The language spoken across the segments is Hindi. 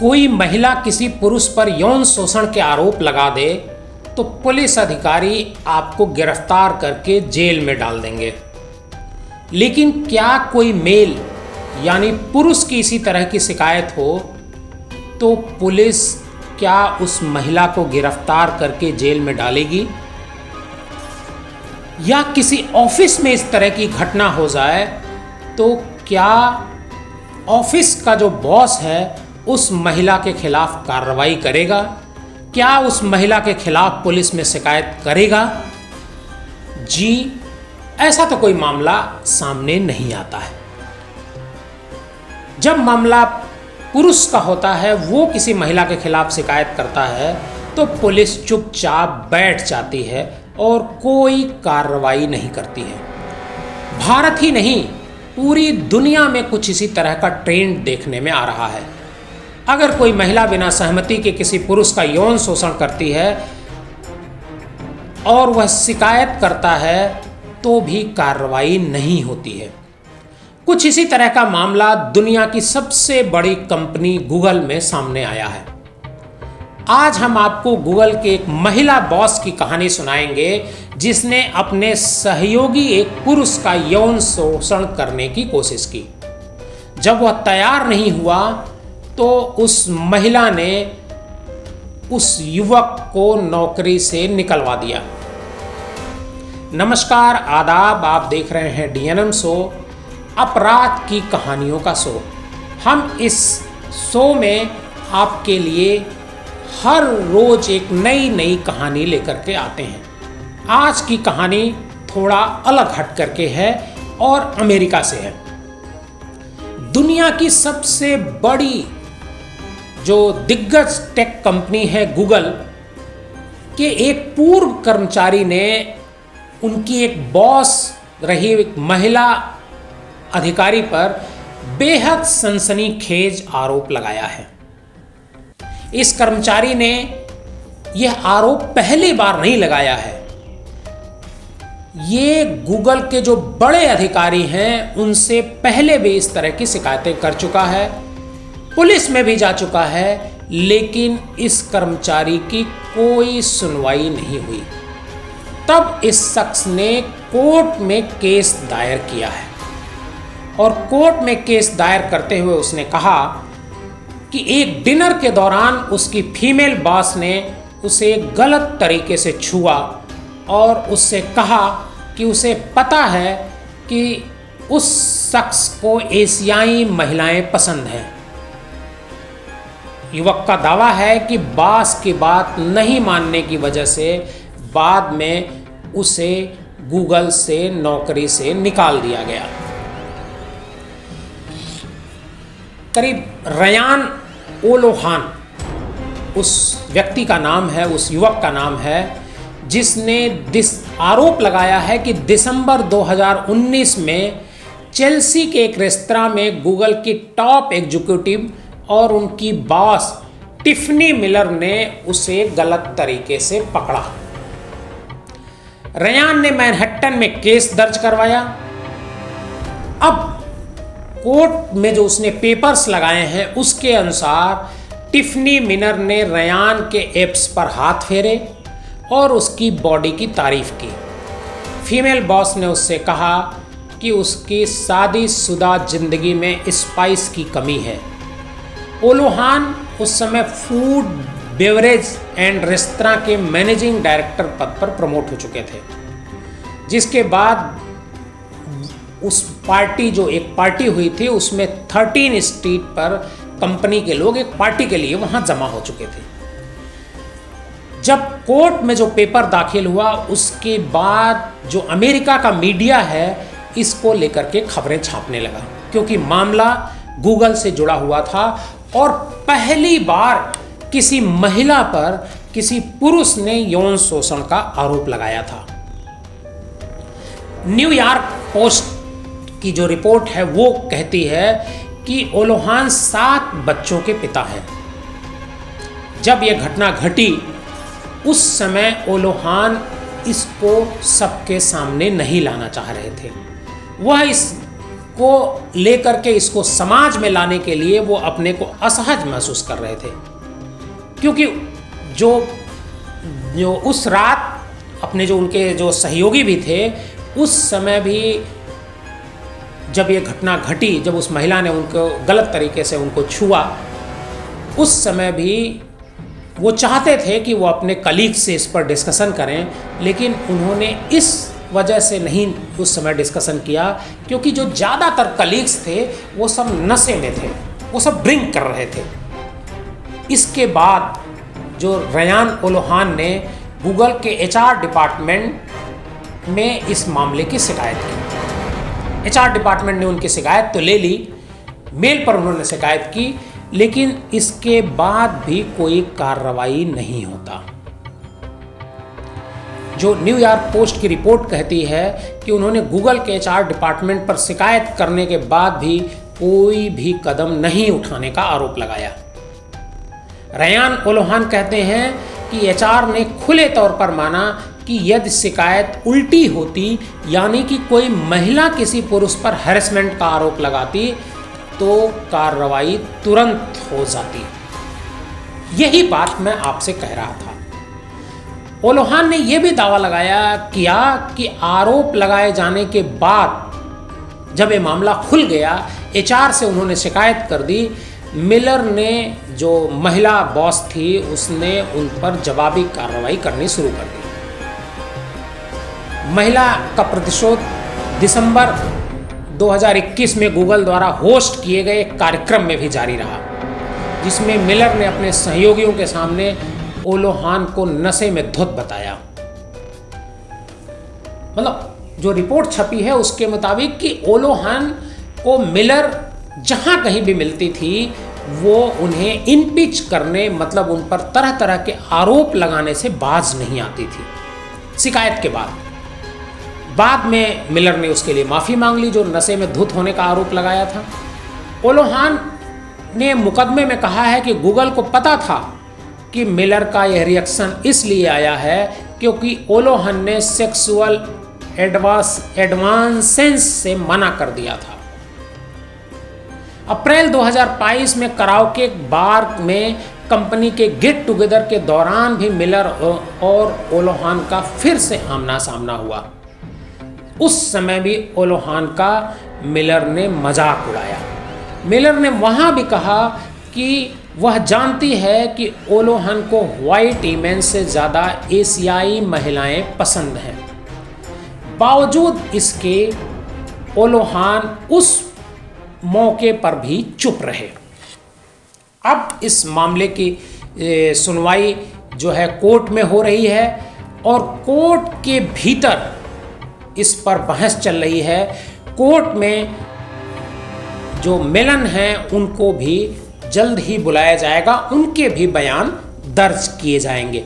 कोई महिला किसी पुरुष पर यौन शोषण के आरोप लगा दे तो पुलिस अधिकारी आपको गिरफ्तार करके जेल में डाल देंगे। लेकिन क्या कोई मेल यानी पुरुष की इसी तरह की शिकायत हो तो पुलिस क्या उस महिला को गिरफ्तार करके जेल में डालेगी? या किसी ऑफिस में इस तरह की घटना हो जाए तो क्या ऑफिस का जो बॉस है उस महिला के खिलाफ कार्रवाई करेगा? क्या उस महिला के खिलाफ पुलिस में शिकायत करेगा? जी, ऐसा तो कोई मामला सामने नहीं आता है। जब मामला पुरुष का होता है, वो किसी महिला के खिलाफ शिकायत करता है तो पुलिस चुपचाप बैठ जाती है और कोई कार्रवाई नहीं करती है। भारत ही नहीं, पूरी दुनिया में कुछ इसी तरह का ट्रेंड देखने में आ रहा है। अगर कोई महिला बिना सहमति के किसी पुरुष का यौन शोषण करती है और वह शिकायत करता है तो भी कार्रवाई नहीं होती है। कुछ इसी तरह का मामला दुनिया की सबसे बड़ी कंपनी गूगल में सामने आया है। आज हम आपको गूगल के एक महिला बॉस की कहानी सुनाएंगे जिसने अपने सहयोगी एक पुरुष का यौन शोषण करने की कोशिश की। जब वह तैयार नहीं हुआ तो उस महिला ने उस युवक को नौकरी से निकलवा दिया। नमस्कार, आदाब, आप देख रहे हैं डीएनएम शो, अपराध की कहानियों का शो। हम इस शो में आपके लिए हर रोज एक नई नई कहानी लेकर के आते हैं। आज की कहानी थोड़ा अलग हट करके है और अमेरिका से है। दुनिया की सबसे बड़ी जो दिग्गज टेक कंपनी है गूगल के एक पूर्व कर्मचारी ने उनकी एक बॉस रही एक महिला अधिकारी पर बेहद सनसनीखेज आरोप लगाया है। इस कर्मचारी ने यह आरोप पहली बार नहीं लगाया है। ये गूगल के जो बड़े अधिकारी हैं उनसे पहले भी इस तरह की शिकायतें कर चुका है, पुलिस में भी जा चुका है, लेकिन इस कर्मचारी की कोई सुनवाई नहीं हुई। तब इस शख्स ने कोर्ट में केस दायर किया है और कोर्ट में केस दायर करते हुए उसने कहा कि एक डिनर के दौरान उसकी फीमेल बॉस ने उसे गलत तरीके से छुआ और उससे कहा कि उसे पता है कि उस शख्स को एशियाई महिलाएं पसंद हैं। युवक का दावा है कि बॉस की बात नहीं मानने की वजह से बाद में उसे गूगल से नौकरी से निकाल दिया गया। करीब रयान ओलोहान उस व्यक्ति का नाम है, उस युवक का नाम है जिसने आरोप लगाया है कि दिसंबर 2019 में चेल्सी के एक रेस्तरां में गूगल की टॉप एग्जीक्यूटिव और उनकी बॉस टिफनी मिलर ने उसे गलत तरीके से पकड़ा। रयान ने मैनहट्टन में केस दर्ज करवाया। अब कोर्ट में जो उसने पेपर्स लगाए हैं उसके अनुसार टिफनी मिलर ने रयान के एप्स पर हाथ फेरे और उसकी बॉडी की तारीफ की। फीमेल बॉस ने उससे कहा कि उसकी शादीशुदा जिंदगी में स्पाइस की कमी है। ओलोहान उस समय फूड बेवरेज एंड रेस्तरां के मैनेजिंग डायरेक्टर पद पर प्रमोट हो चुके थे, जिसके बाद उस पार्टी जो एक पार्टी हुई थी उसमें 13 स्ट्रीट पर कंपनी के लोग एक पार्टी के लिए वहां जमा हो चुके थे। जब कोर्ट में जो पेपर दाखिल हुआ उसके बाद जो अमेरिका का मीडिया है इसको लेकर के खबरें छापने लगा, क्योंकि मामला गूगल से जुड़ा हुआ था और पहली बार किसी महिला पर किसी पुरुष ने यौन शोषण का आरोप लगाया था। न्यूयॉर्क पोस्ट की जो रिपोर्ट है वो कहती है कि ओलोहान 7 बच्चों के पिता हैं। जब यह घटना घटी उस समय ओलोहान इसको सबके सामने नहीं लाना चाह रहे थे। वह इस को लेकर के इसको समाज में लाने के लिए वो अपने को असहज महसूस कर रहे थे, क्योंकि जो उस रात अपने जो उनके जो सहयोगी भी थे, उस समय भी जब ये घटना घटी, जब उस महिला ने उनको गलत तरीके से उनको छुआ, उस समय भी वो चाहते थे कि वो अपने कलीग से इस पर डिस्कशन करें, लेकिन उन्होंने इस वजह से नहीं उस समय डिस्कशन किया क्योंकि जो ज़्यादातर कलीग्स थे वो सब नशे में थे, वो सब ड्रिंक कर रहे थे। इसके बाद जो रयान ओलोहान ने गूगल के एचआर डिपार्टमेंट में इस मामले की शिकायत की। एचआर डिपार्टमेंट ने उनकी शिकायत तो ले ली, मेल पर उन्होंने शिकायत की, लेकिन इसके बाद भी कोई कार्रवाई नहीं होता। जो न्यूयॉर्क पोस्ट की रिपोर्ट कहती है कि उन्होंने गूगल के एचआर डिपार्टमेंट पर शिकायत करने के बाद भी कोई भी कदम नहीं उठाने का आरोप लगाया। रयान ओलोहान कहते हैं कि एचआर ने खुले तौर पर माना कि यदि शिकायत उल्टी होती, यानी कि कोई महिला किसी पुरुष पर हैरेसमेंट का आरोप लगाती, तो कार्रवाई तुरंत हो जाती। यही बात मैं आपसे कह रहा था। ओलोहान ने यह भी दावा किया कि आरोप लगाए जाने के बाद जब ये मामला खुल गया, एचआर से उन्होंने शिकायत कर दी, मिलर ने जो महिला बॉस थी उसने उन पर जवाबी कार्रवाई करनी शुरू कर दी। महिला का प्रतिशोध दिसंबर 2021 में गूगल द्वारा होस्ट किए गए एक कार्यक्रम में भी जारी रहा, जिसमें मिलर ने अपने सहयोगियों के सामने ओलोहान को नशे में धुत बताया। मतलब जो रिपोर्ट छपी है उसके मुताबिक कि ओलोहान को मिलर जहां कहीं भी मिलती थी वो उन्हें इम्पीच करने, मतलब उन पर तरह तरह के आरोप लगाने से बाज नहीं आती थी। शिकायत के बाद में मिलर ने उसके लिए माफ़ी मांग ली, जो नशे में धुत होने का आरोप लगाया था। ओलोहान ने मुकदमे में कहा है कि गूगल को पता था कि मिलर का यह रिएक्शन इसलिए आया है क्योंकि ओलोहान ने सेक्सुअल एडवांसेंस से मना कर दिया था। अप्रैल 2022 में कराओके बार में कंपनी के गेट टुगेदर के दौरान भी मिलर और ओलोहान का फिर से आमना सामना हुआ। उस समय भी ओलोहान का मिलर ने मजाक उड़ाया। मिलर ने वहाँ भी कहा कि वह जानती है कि ओलोहान को व्हाइट ईमेन से ज़्यादा एशियाई महिलाएं पसंद हैं। बावजूद इसके ओलोहान उस मौके पर भी चुप रहे। अब इस मामले की सुनवाई जो है कोर्ट में हो रही है और कोर्ट के भीतर इस पर बहस चल रही है। कोर्ट में जो मिलन हैं उनको भी जल्द ही बुलाया जाएगा, उनके भी बयान दर्ज किए जाएंगे।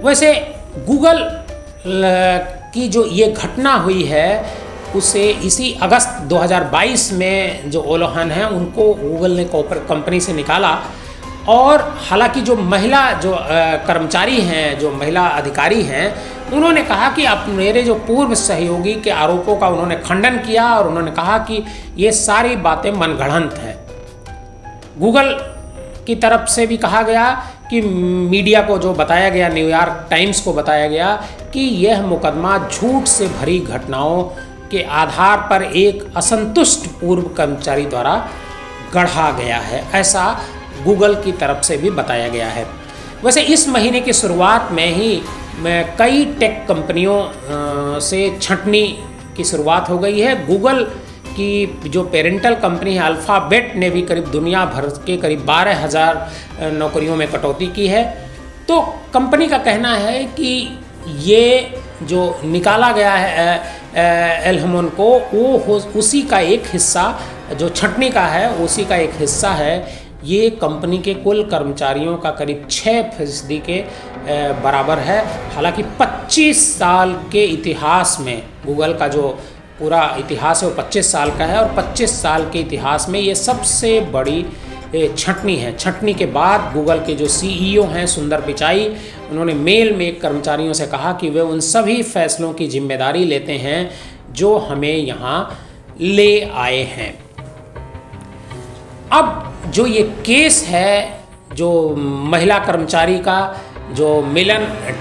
वैसे गूगल की जो ये घटना हुई है उसे इसी अगस्त 2022 में जो ओलोहान हैं उनको गूगल ने कंपनी से निकाला, और हालांकि जो महिला जो कर्मचारी हैं, जो महिला अधिकारी हैं, उन्होंने कहा कि अब मेरे जो पूर्व सहयोगी के आरोपों का उन्होंने खंडन किया और उन्होंने कहा कि ये सारी बातें मनगढ़ंत हैं। गूगल की तरफ से भी कहा गया कि मीडिया को जो बताया गया, न्यूयॉर्क टाइम्स को बताया गया कि यह मुकदमा झूठ से भरी घटनाओं के आधार पर एक असंतुष्ट पूर्व कर्मचारी द्वारा गढ़ा गया है, ऐसा गूगल की तरफ से भी बताया गया है। वैसे इस महीने की शुरुआत में ही कई टेक कंपनियों से छंटनी की शुरुआत हो गई है। गूगल की जो पेरेंटल कंपनी है अल्फ़ाबेट ने भी करीब दुनिया भर के करीब 12,000 नौकरियों में कटौती की है। तो कंपनी का कहना है कि ये जो निकाला गया है एल्हमन को, वो उसी का एक हिस्सा, जो छंटनी का है उसी का एक हिस्सा है। ये कंपनी के कुल कर्मचारियों का करीब 6% के बराबर है। हालांकि 25 साल के इतिहास में गूगल का जो पूरा इतिहास है वो 25 साल का है, और 25 साल के इतिहास में ये सबसे बड़ी छंटनी है। छंटनी के बाद गूगल के जो CEO हैं सुंदर पिचाई, उन्होंने मेल में कर्मचारियों से कहा कि वे उन सभी फैसलों की जिम्मेदारी लेते हैं जो हमें यहाँ ले आए हैं। अब जो ये केस है, जो महिला कर्मचारी का, जो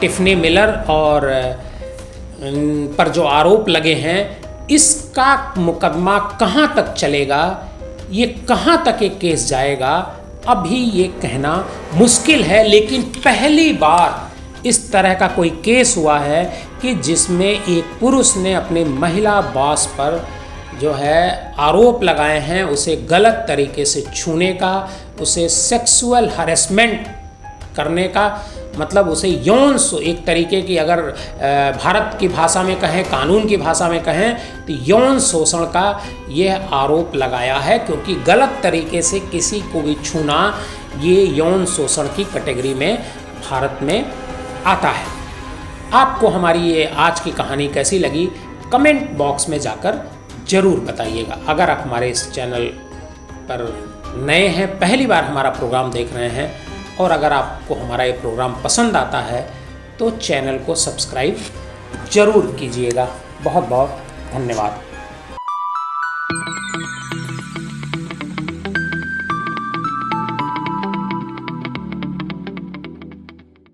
टिफ़नी मिलर और पर जो आरोप लगे हैं, इसका मुकदमा कहाँ तक चलेगा, ये कहाँ तक ये केस जाएगा, अभी ये कहना मुश्किल है। लेकिन पहली बार इस तरह का कोई केस हुआ है कि जिसमें एक पुरुष ने अपने महिला बॉस पर जो है आरोप लगाए हैं, उसे गलत तरीके से छूने का, उसे सेक्सुअल हरेसमेंट करने का, मतलब उसे यौन, एक तरीके की, अगर भारत की भाषा में कहें, कानून की भाषा में कहें, तो यौन शोषण का यह आरोप लगाया है। क्योंकि गलत तरीके से किसी को भी छूना ये यौन शोषण की कैटेगरी में भारत में आता है। आपको हमारी ये आज की कहानी कैसी लगी, कमेंट बॉक्स में जाकर ज़रूर बताइएगा। अगर आप हमारे इस चैनल पर नए हैं, पहली बार हमारा प्रोग्राम देख रहे हैं, और अगर आपको हमारा ये प्रोग्राम पसंद आता है तो चैनल को सब्सक्राइब ज़रूर कीजिएगा। बहुत बहुत धन्यवाद।